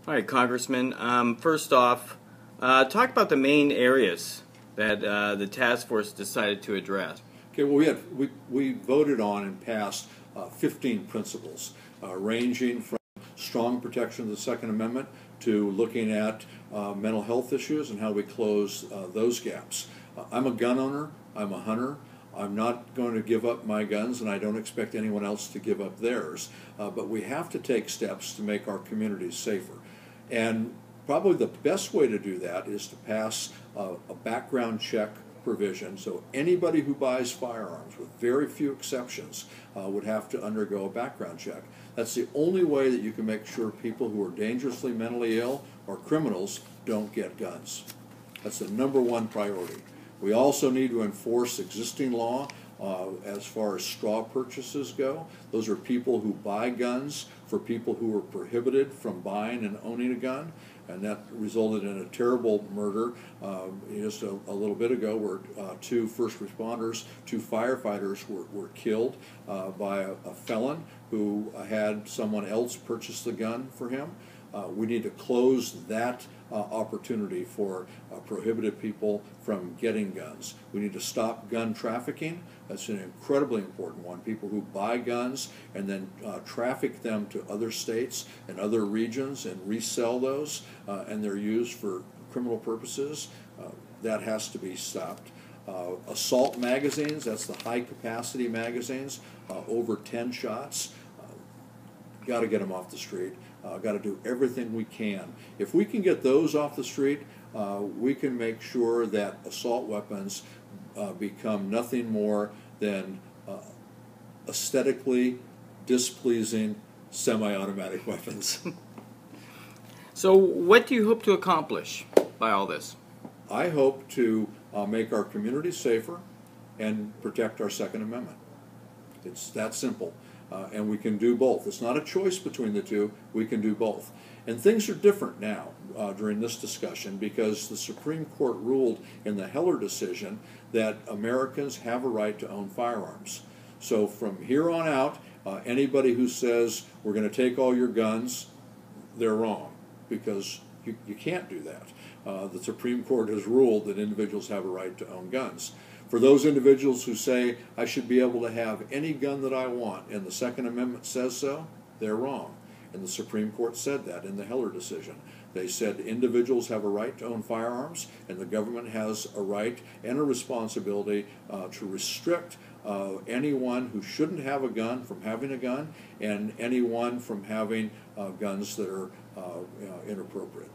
All right, Congressman. First off, talk about the main areas that the task force decided to address. Okay, well, we voted on and passed 15 principles, ranging from strong protection of the Second Amendment to looking at mental health issues and how we close those gaps. I'm a gun owner. I'm a hunter. I'm not going to give up my guns, and I don't expect anyone else to give up theirs. But we have to take steps to make our communities safer. And probably the best way to do that is to pass a background check provision. So anybody who buys firearms, with very few exceptions, would have to undergo a background check. That's the only way that you can make sure people who are dangerously mentally ill or criminals don't get guns. That's the #1 priority. We also need to enforce existing law as far as straw purchases go. Those are people who buy guns for people who were prohibited from buying and owning a gun, and that resulted in a terrible murder just a little bit ago where 2 first responders, 2 firefighters were killed by a felon who had someone else purchase the gun for him. We need to close that opportunity for prohibited people from getting guns. We need to stop gun trafficking. That's an incredibly important one. People who buy guns and then traffic them to other states and other regions and resell those, and they're used for criminal purposes. That has to be stopped. Assault magazines, that's the high-capacity magazines, over 10 shots. Got to get them off the street. Got to do everything we can. If we can get those off the street, we can make sure that assault weapons become nothing more than aesthetically displeasing semi-automatic weapons. So what do you hope to accomplish by all this? I hope to make our communities safer and protect our Second Amendment. It's that simple. And we can do both. It's not a choice between the two. We can do both. And things are different now during this discussion because the Supreme Court ruled in the Heller decision that Americans have a right to own firearms. So from here on out, anybody who says we're going to take all your guns, they're wrong, because you can't do that. The Supreme Court has ruled that individuals have a right to own guns. For those individuals who say I should be able to have any gun that I want and the Second Amendment says so, they're wrong. And the Supreme Court said that in the Heller decision. They said individuals have a right to own firearms, and the government has a right and a responsibility to restrict anyone who shouldn't have a gun from having a gun, and anyone from having guns that are inappropriate.